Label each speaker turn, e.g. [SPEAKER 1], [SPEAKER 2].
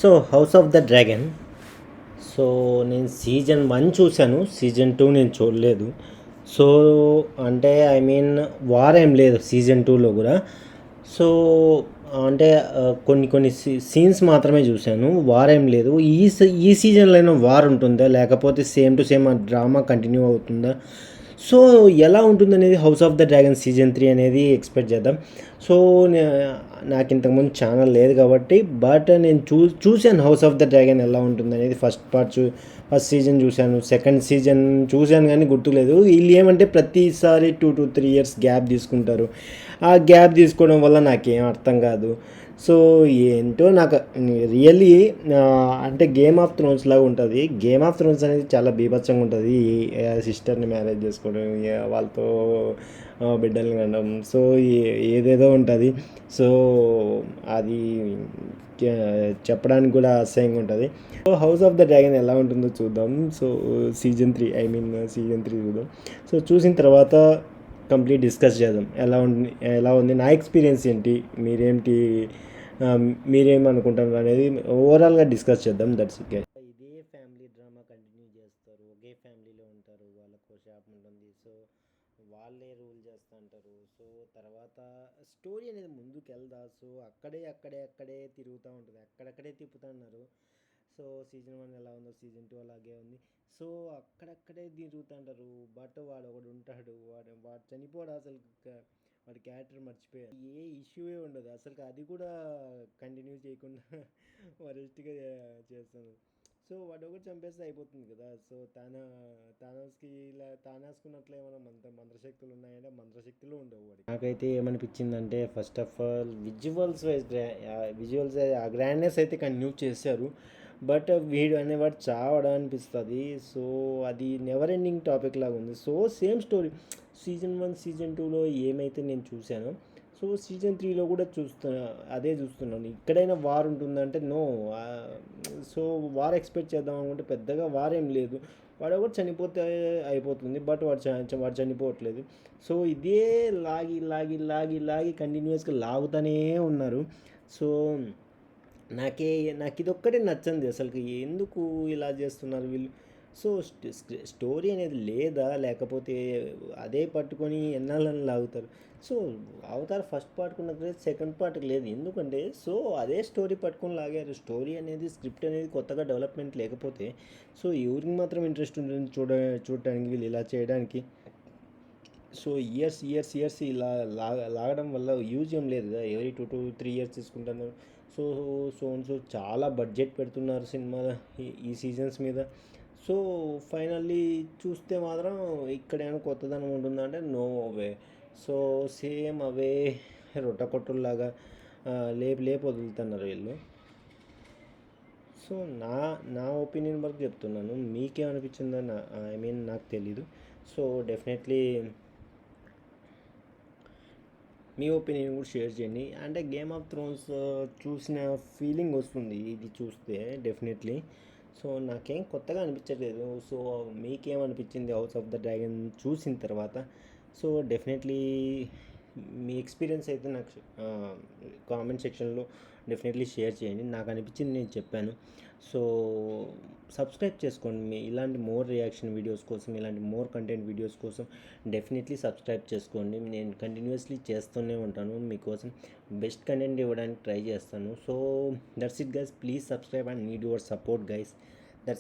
[SPEAKER 1] So 'house of the dragon' so నేను season 1 చూశాను. Season 2 నేను చూడలేదు. సో అంటే వార్ ఏం లేదు సీజన్ 2లో కూడా. సో అంటే కొన్ని సీన్స్ మాత్రమే చూశాను. వార్ ఏం లేదు. ఈ సీజన్లో అయినా వార్ ఉంటుందా, లేకపోతే సేమ్ టు సేమ్ ఆ డ్రామా కంటిన్యూ అవుతుందా? సో ఎలా ఉంటుందనేది 'house of the dragon' season 3 అనేది ఎక్స్పెక్ట్ చేద్దాం. సో నాకు ఇంతకుముందు ఛానల్ లేదు కాబట్టి, బట్ నేను చూశాను 'హౌస్ ఆఫ్ ద డ్రాగన్' ఎలా ఉంటుందనేది. ఫస్ట్ సీజన్ చూశాను, సెకండ్ సీజన్ చూశాను కానీ గుర్తులేదు. వీళ్ళు ఏమంటే ప్రతిసారి 2 to 3 years గ్యాప్ తీసుకుంటారు. ఆ గ్యాప్ తీసుకోవడం వల్ల నాకేం అర్థం కాదు. సో ఏంటో నాకు రియల్లీ అంటే 'గేమ్ ఆఫ్ థ్రోన్స్' లాగా ఉంటుంది. 'గేమ్ ఆఫ్ థ్రోన్స్' అనేది చాలా బీభత్సంగా ఉంటుంది. సిస్టర్ని మ్యారేజ్ చేసుకోవడం, వాళ్ళతో బిడ్డల్ని కనడం, సో ఏదేదో ఉంటుంది. సో అది చెప్పడానికి కూడా అసహ్యంగా ఉంటుంది. So 'house of the dragon' ఎలా ఉంటుందో చూద్దాం. సో సీజన్ 3 చూద్దాం. సో చూసిన తర్వాత కంప్లీట్ డిస్కస్ చేద్దాం ఎలా ఉంది నా ఎక్స్పీరియన్స్ ఏంటి, మీరేమనుకుంటారు అనేది ఓవరాల్గా డిస్కస్ చేద్దాం. That's okay. ఇదే ఫ్యామిలీ డ్రామా కంటిన్యూ చేస్తారు. ఒకే ఫ్యామిలీలో ఉంటారు, వాళ్ళకు షాప్ ఉంటుంది. సో వాళ్ళే రూల్ చేస్తూ ఉంటారు. సో తర్వాత స్టోరీ అనేది ముందుకు వెళ్దా. సో అక్కడే తిరుగుతూ ఉంటుంది. అక్కడక్కడే తిప్పుతున్నారు. సో సీజన్ 1 ఎలా ఉందో సీజన్ 2 అలాగే ఉంది. సో అక్కడక్కడే తిరుగుతుంటారు. బట్ వాడు ఒకడు ఉంటాడు, వాడు చనిపోడు అసలు. వాడి క్యారెక్టర్ మర్చిపోయారు. ఏ ఇష్యూ ఉండదు అసలు. అది కూడా కంటిన్యూ చేయకుండా వరస్ట్గా చేస్తాను. సో వాడు ఒకటి చంపేస్తే అయిపోతుంది కదా. సో తానాస్కున్నట్లు ఏమైనా మంత్రశక్తులు ఉన్నాయంటే మంత్రశక్తులు ఉండవు వాడికి. నాకైతే ఏమనిపించిందంటే, ఫస్ట్ ఆఫ్ ఆల్ విజువల్స్ ఆ గ్రాండ్నెస్ అయితే కంటిన్యూ చేశారు. బట్ వీడు అనేవాడు చావడా అనిపిస్తుంది. సో అది నెవర్ ఎండింగ్ టాపిక్ లాగా ఉంది. So same story season 1 season 2లో ఏమైతే నేను చూశానో, సో సీజన్ 3లో కూడా అదే చూస్తున్నాను. ఇక్కడైనా వార్ ఉంటుందంటే నో. సో వార్ ఎక్స్పెక్ట్ చేద్దాం అనుకుంటే పెద్దగా వార్ ఏం లేదు. వాడు ఒకటి చనిపోతే అయిపోతుంది. బట్ వాడు చనిపోవట్లేదు. సో ఇదే లాగి కంటిన్యూస్గా లాగుతూనే ఉన్నారు. సో నాకు ఇదొక్కటే నచ్చంది అసలుకి. ఎందుకు ఇలా చేస్తున్నారు వీళ్ళు? సో స్టోరీ అనేది లేదా, లేకపోతే అదే పట్టుకొని ఎన్నాళ్ళని లాగుతారు. సో అవతార్ ఫస్ట్ పార్ట్కి ఉన్న క్రేజ్ సెకండ్ పార్ట్కి లేదు. ఎందుకంటే సో అదే స్టోరీ పట్టుకొని లాగారు. స్టోరీ అనేది, స్క్రిప్ట్ అనేది కొత్తగా డెవలప్మెంట్ లేకపోతే సో ఎవరికి మాత్రం ఇంట్రెస్ట్ ఉంటుంది చూడటానికి, వీళ్ళు ఇలా చేయడానికి. సో ఇయర్స్ ఇలా లాగడం వల్ల యూజ్ ఏం లేదు కదా. ఎవరీ 2 to 3 years తీసుకుంటున్నారు. సో చాలా బడ్జెట్ పెడుతున్నారు సినిమా ఈ సీజన్స్ మీద. సో ఫైనల్లీ చూస్తే మాత్రం ఇక్కడేమైనా కొత్తదనం ఉంటుందంటే నో వే. సో సేమ్ అవే రొట్ట కొట్టుల్లాగా లేపు వదులుతున్నారు వీళ్ళు. సో నా ఒపీనియన్ వరకు చెప్తున్నాను. మీకేమనిపించిందో నాకు తెలీదు. సో డెఫినెట్లీ మీ ఒపీనియన్ కూడా షేర్ చేయండి. అంటే 'గేమ్ ఆఫ్ థ్రోన్స్' చూసిన ఫీలింగ్ వస్తుంది ఇది చూస్తే డెఫినెట్లీ. సో నాకేం కొత్తగా అనిపించలేదు. సో మీకేమనిపించింది 'హౌస్ ఆఫ్ ద డ్రాగన్' చూసిన తర్వాత? సో డెఫినెట్లీ మీ ఎక్స్పీరియన్స్ అయితే నాకు కామెంట్ సెక్షన్లో డెఫినెట్లీ షేర్ చేయండి. నాకు అనిపించింది నేను చెప్పాను. సో సబ్స్క్రైబ్ చేసుకోండి. ఇలాంటి మోర్ రియాక్షన్ వీడియోస్ కోసం, ఇలాంటి మోర్ కంటెంట్ వీడియోస్ కోసం డెఫినెట్లీ సబ్స్క్రైబ్ చేసుకోండి. నేను కంటిన్యూస్లీ చేస్తూనే ఉంటాను. మీకోసం బెస్ట్ కంటెంట్ ఇవ్వడానికి ట్రై చేస్తాను. So that's it guys. Please subscribe and need your support guys.